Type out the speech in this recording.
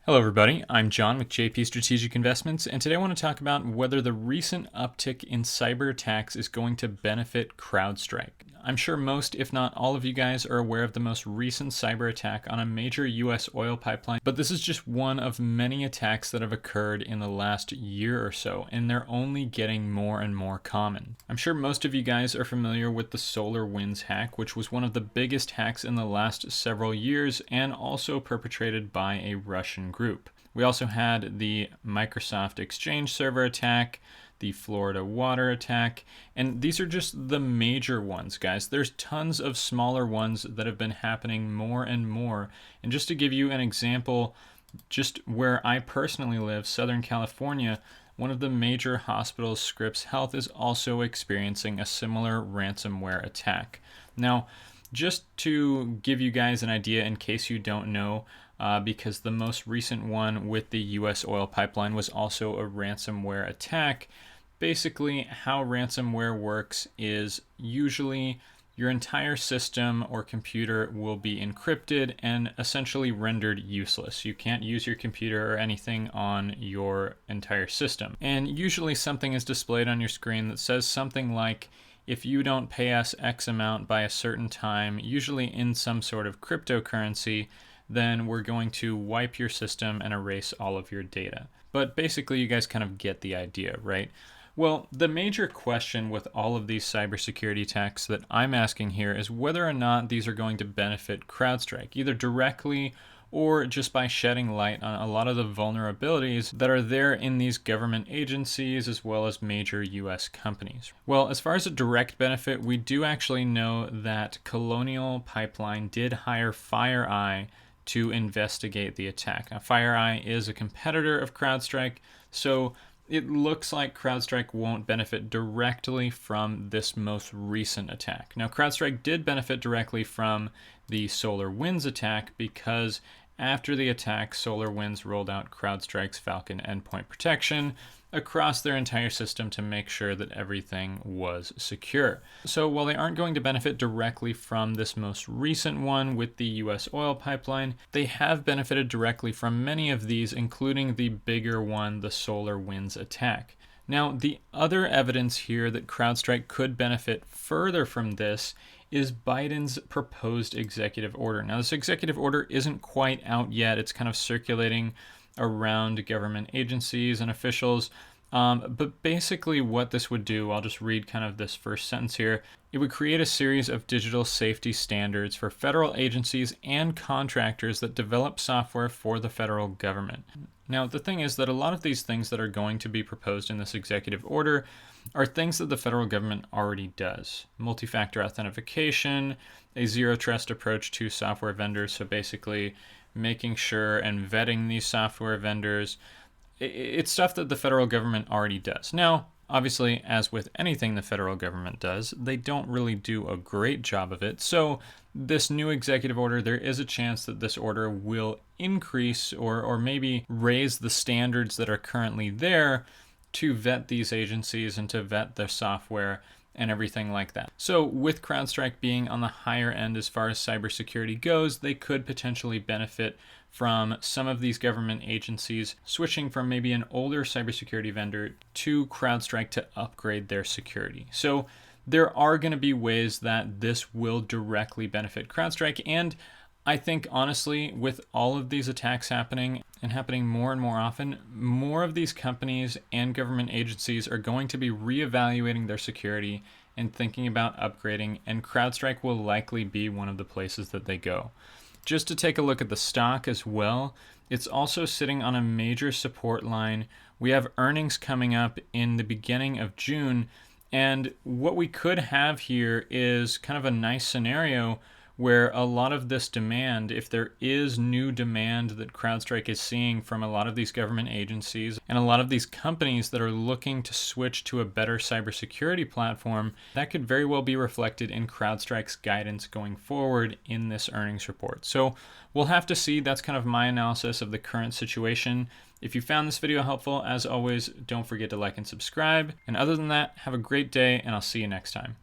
Hello everybody, I'm John with JP Strategic Investments, and today I want to talk about whether the recent uptick in cyber attacks is going to benefit Crowdstrike. I'm sure most, if not all of you guys are aware of the most recent cyber attack on a major US oil pipeline, but this is just one of many attacks that have occurred in the last year or so, and they're only getting more and more common. I'm sure most of you guys are familiar with the SolarWinds hack, which was one of the biggest hacks in the last several years and also perpetrated by a Russian group. We also had the Microsoft Exchange server attack, the Florida water attack, and these are just the major ones, guys. There's tons of smaller ones that have been happening more and more. And just to give you an example, just where I personally live, Southern California, one of the major hospitals, Scripps Health, is also experiencing a similar ransomware attack. Now, just to give you guys an idea in case you don't know, because the most recent one with the US oil pipeline was also a ransomware attack. Basically, how ransomware works is usually your entire system or computer will be encrypted and essentially rendered useless. You can't use your computer or anything on your entire system. And usually something is displayed on your screen that says something like, if you don't pay us X amount by a certain time, usually in some sort of cryptocurrency, then we're going to wipe your system and erase all of your data. But basically, you guys kind of get the idea, right? Well, the major question with all of these cybersecurity attacks that I'm asking here is whether or not these are going to benefit Crowdstrike, either directly or just by shedding light on a lot of the vulnerabilities that are there in these government agencies as well as major US companies. Well, as far as a direct benefit, we do actually know that Colonial Pipeline did hire FireEye to investigate the attack. Now, FireEye is a competitor of Crowdstrike, so it looks like Crowdstrike won't benefit directly from this most recent attack. Now, Crowdstrike did benefit directly from the SolarWinds attack because after the attack, SolarWinds rolled out Crowdstrike's Falcon endpoint protection across their entire system to make sure that everything was secure. So while they aren't going to benefit directly from this most recent one with the US oil pipeline, they have benefited directly from many of these, including the bigger one, the SolarWinds attack. Now, the other evidence here that Crowdstrike could benefit further from this is Biden's proposed executive order. Now, this executive order isn't quite out yet. It's kind of circulating around government agencies and officials. But basically what this would do, I'll just read kind of this first sentence here. It would create a series of digital safety standards for federal agencies and contractors that develop software for the federal government. Now, the thing is that a lot of these things that are going to be proposed in this executive order are things that the federal government already does. Multi-factor authentication, a zero trust approach to software vendors. So basically making sure and vetting these software vendors. It's stuff that the federal government already does. Now, obviously, as with anything the federal government does, they don't really do a great job of it. So this new executive order, there is a chance that this order will increase or maybe raise the standards that are currently there to vet these agencies and to vet their software and everything like that. So with Crowdstrike being on the higher end as far as cybersecurity goes, they could potentially benefit from some of these government agencies switching from maybe an older cybersecurity vendor to Crowdstrike to upgrade their security. So there are going to be ways that this will directly benefit Crowdstrike. And I think, honestly, with all of these attacks happening and happening more and more often, more of these companies and government agencies are going to be reevaluating their security and thinking about upgrading, and Crowdstrike will likely be one of the places that they go. Just to take a look at the stock as well, it's also sitting on a major support line. We have earnings coming up in the beginning of June, and what we could have here is kind of a nice scenario where a lot of this demand, if there is new demand that Crowdstrike is seeing from a lot of these government agencies and a lot of these companies that are looking to switch to a better cybersecurity platform, that could very well be reflected in Crowdstrike's guidance going forward in this earnings report. So we'll have to see. That's kind of my analysis of the current situation. If you found this video helpful, as always, don't forget to like and subscribe. And other than that, have a great day, and I'll see you next time.